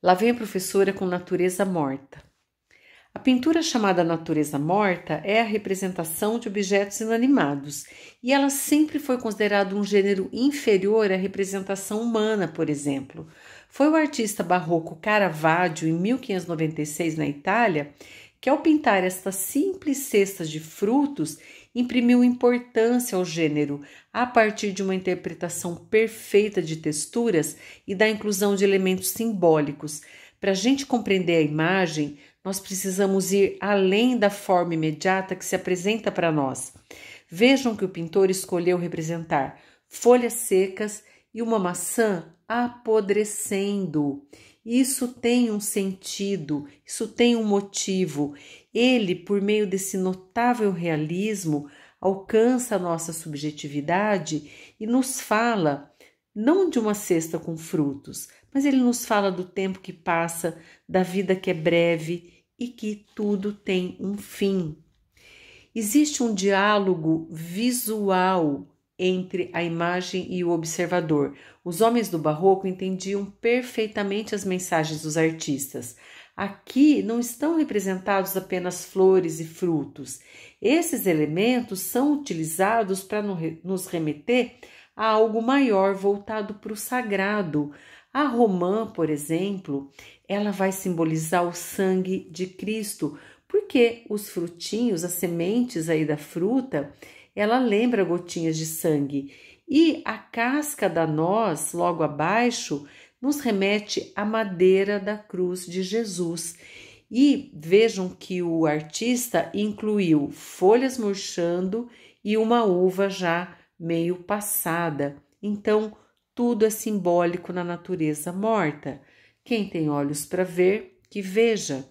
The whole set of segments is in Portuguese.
Lá vem a professora com Natureza Morta. A pintura chamada Natureza Morta é a representação de objetos inanimados e ela sempre foi considerada um gênero inferior à representação humana, por exemplo. Foi o artista barroco Caravaggio, em 1596, na Itália, que ao pintar estas simples cestas de frutos, imprimiu importância ao gênero a partir de uma interpretação perfeita de texturas e da inclusão de elementos simbólicos. Para a gente compreender a imagem, nós precisamos ir além da forma imediata que se apresenta para nós. Vejam que o pintor escolheu representar folhas secas e uma maçã apodrecendo. Isso tem um sentido, isso tem um motivo. Ele, por meio desse notável realismo, alcança a nossa subjetividade e nos fala, não de uma cesta com frutos, mas ele nos fala do tempo que passa, da vida que é breve e que tudo tem um fim. Existe um diálogo visual entre a imagem e o observador. Os homens do barroco entendiam perfeitamente as mensagens dos artistas. Aqui não estão representados apenas flores e frutos. Esses elementos são utilizados para nos remeter a algo maior voltado para o sagrado. A romã, por exemplo, ela vai simbolizar o sangue de Cristo, porque os frutinhos, as sementes aí da fruta, ela lembra gotinhas de sangue. E a casca da noz, logo abaixo, nos remete à madeira da cruz de Jesus. E vejam que o artista incluiu folhas murchando e uma uva já meio passada. Então, tudo é simbólico na natureza morta. Quem tem olhos para ver, que veja.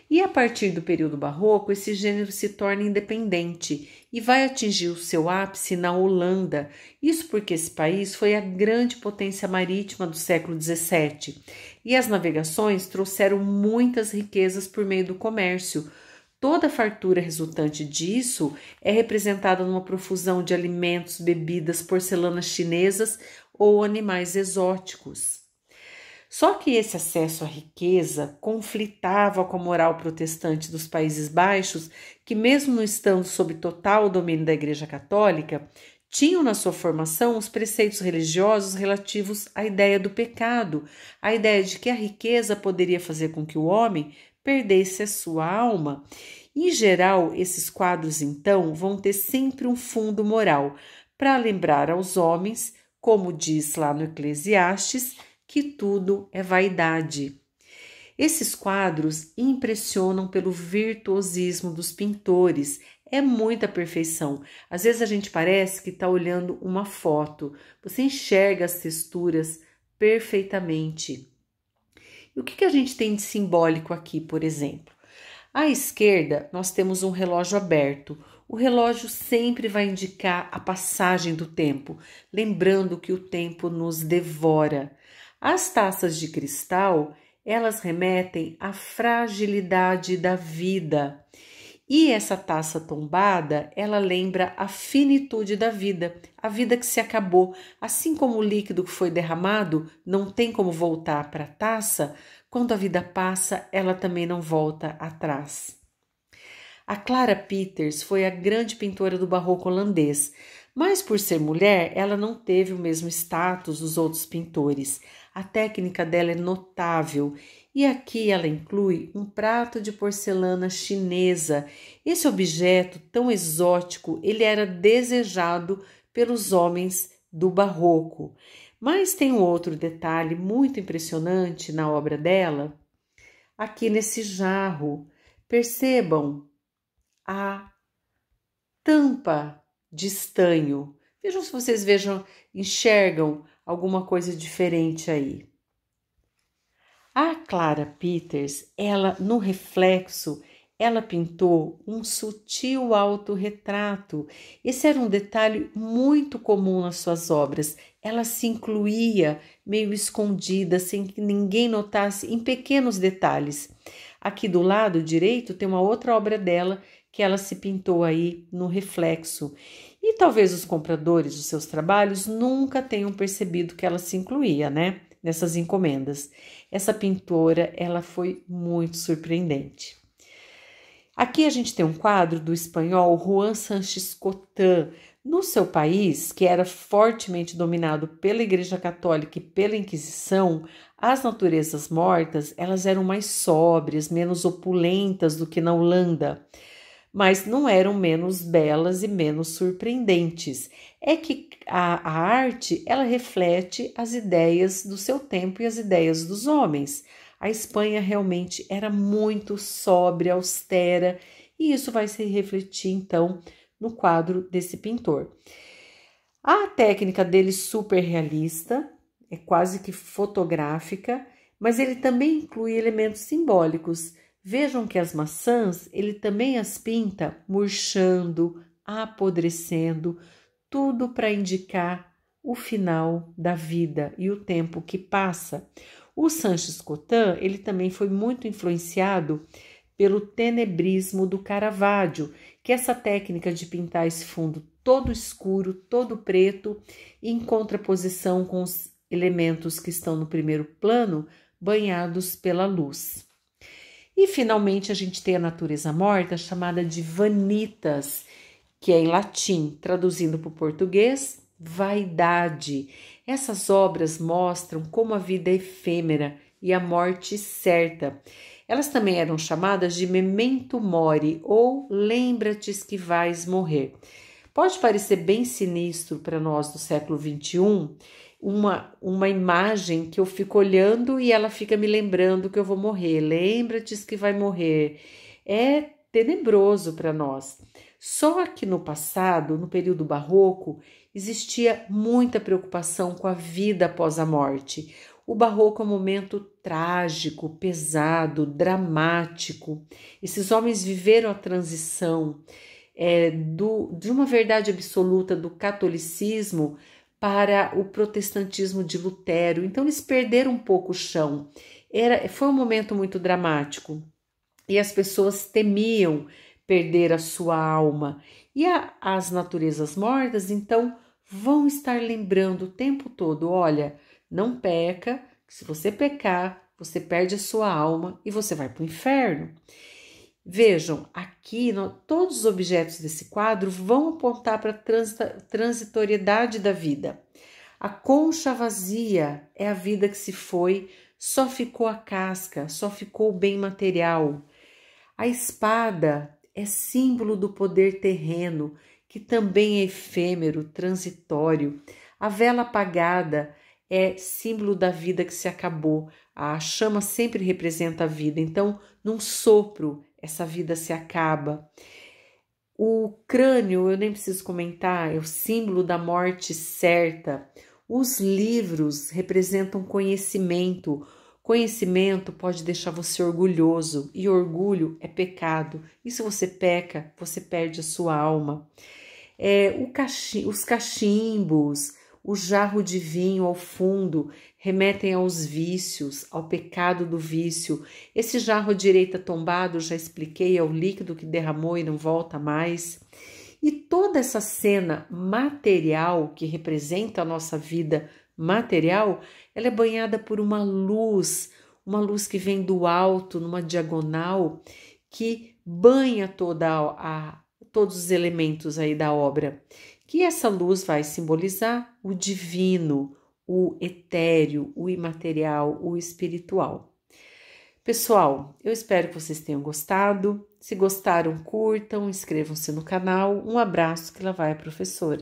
E a partir do período barroco, esse gênero se torna independente e vai atingir o seu ápice na Holanda. Isso porque esse país foi a grande potência marítima do século XVII e as navegações trouxeram muitas riquezas por meio do comércio. Toda a fartura resultante disso é representada numa profusão de alimentos, bebidas, porcelanas chinesas ou animais exóticos. Só que esse acesso à riqueza conflitava com a moral protestante dos Países Baixos, que mesmo não estando sob total domínio da Igreja Católica, tinham na sua formação os preceitos religiosos relativos à ideia do pecado, a ideia de que a riqueza poderia fazer com que o homem perdesse a sua alma. Em geral, esses quadros, então, vão ter sempre um fundo moral, para lembrar aos homens, como diz lá no Eclesiastes, que tudo é vaidade. Esses quadros impressionam pelo virtuosismo dos pintores. É muita perfeição. Às vezes a gente parece que está olhando uma foto. Você enxerga as texturas perfeitamente. E o que a gente tem de simbólico aqui, por exemplo? À esquerda, nós temos um relógio aberto. O relógio sempre vai indicar a passagem do tempo, lembrando que o tempo nos devora. As taças de cristal, elas remetem à fragilidade da vida. E essa taça tombada, ela lembra a finitude da vida, a vida que se acabou. Assim como o líquido que foi derramado não tem como voltar para a taça, quando a vida passa, ela também não volta atrás. A Clara Peters foi a grande pintora do barroco holandês, mas por ser mulher, ela não teve o mesmo status dos outros pintores. A técnica dela é notável e aqui ela inclui um prato de porcelana chinesa. Esse objeto tão exótico, ele era desejado pelos homens do barroco. Mas tem um outro detalhe muito impressionante na obra dela, aqui nesse jarro. Percebam a tampa de estanho. Vejam se vocês enxergam alguma coisa diferente aí. A Clara Peters, ela no reflexo, ela pintou um sutil autorretrato. Esse era um detalhe muito comum nas suas obras. Ela se incluía meio escondida, sem que ninguém notasse, em pequenos detalhes. Aqui do lado direito tem uma outra obra dela que ela se pintou aí no reflexo. E talvez os compradores dos seus trabalhos nunca tenham percebido que ela se incluía, né? nessas encomendas. Essa pintora, ela foi muito surpreendente. Aqui a gente tem um quadro do espanhol Juan Sánchez Cotán. No seu país, que era fortemente dominado pela Igreja Católica e pela Inquisição, as naturezas mortas elas eram mais sóbrias, menos opulentas do que na Holanda, mas não eram menos belas e menos surpreendentes. É que a arte ela reflete as ideias do seu tempo e as ideias dos homens. A Espanha realmente era muito sóbria, austera, e isso vai se refletir então no quadro desse pintor. A técnica dele super realista, é quase que fotográfica, mas ele também inclui elementos simbólicos. Vejam que as maçãs, ele também as pinta murchando, apodrecendo, tudo para indicar o final da vida e o tempo que passa. O Sánchez Cotán, ele também foi muito influenciado pelo tenebrismo do Caravaggio, que é essa técnica de pintar esse fundo todo escuro, todo preto, em contraposição com os elementos que estão no primeiro plano, banhados pela luz. E finalmente a gente tem a natureza morta, chamada de vanitas, que é em latim, traduzindo para o português, vaidade. Essas obras mostram como a vida é efêmera e a morte certa. Elas também eram chamadas de memento mori, ou lembra-te que vais morrer. Pode parecer bem sinistro para nós do século XXI, uma imagem que eu fico olhando e ela fica me lembrando que eu vou morrer. Lembra-te que vai morrer. É tenebroso para nós. Só que no passado, no período barroco, existia muita preocupação com a vida após a morte. O barroco é um momento trágico, pesado, dramático. Esses homens viveram a transição de uma verdade absoluta do catolicismo para o protestantismo de Lutero. Então eles perderam um pouco o chão. Foi um momento muito dramático e as pessoas temiam perder a sua alma. E as naturezas mortas, então, vão estar lembrando o tempo todo, olha, não peca, que se você pecar, você perde a sua alma e você vai para o inferno. Vejam, aqui todos os objetos desse quadro vão apontar para a transitoriedade da vida. A concha vazia é a vida que se foi, só ficou a casca, só ficou o bem material. A espada é símbolo do poder terreno, que também é efêmero, transitório. A vela apagada é símbolo da vida que se acabou. A chama sempre representa a vida, então, num sopro, essa vida se acaba. O crânio, eu nem preciso comentar, é o símbolo da morte certa. Os livros representam conhecimento. Conhecimento pode deixar você orgulhoso e orgulho é pecado. E se você peca, você perde a sua alma. Os cachimbos, o jarro de vinho ao fundo remetem aos vícios, ao pecado do vício. Esse jarro à direita tombado, já expliquei, é o líquido que derramou e não volta mais. E toda essa cena material que representa a nossa vida material, ela é banhada por uma luz que vem do alto, numa diagonal, que banha todos os elementos aí da obra. Que essa luz vai simbolizar o divino, o etéreo, o imaterial, o espiritual. Pessoal, eu espero que vocês tenham gostado. Se gostaram, curtam, inscrevam-se no canal. Um abraço, que lá vai a professora.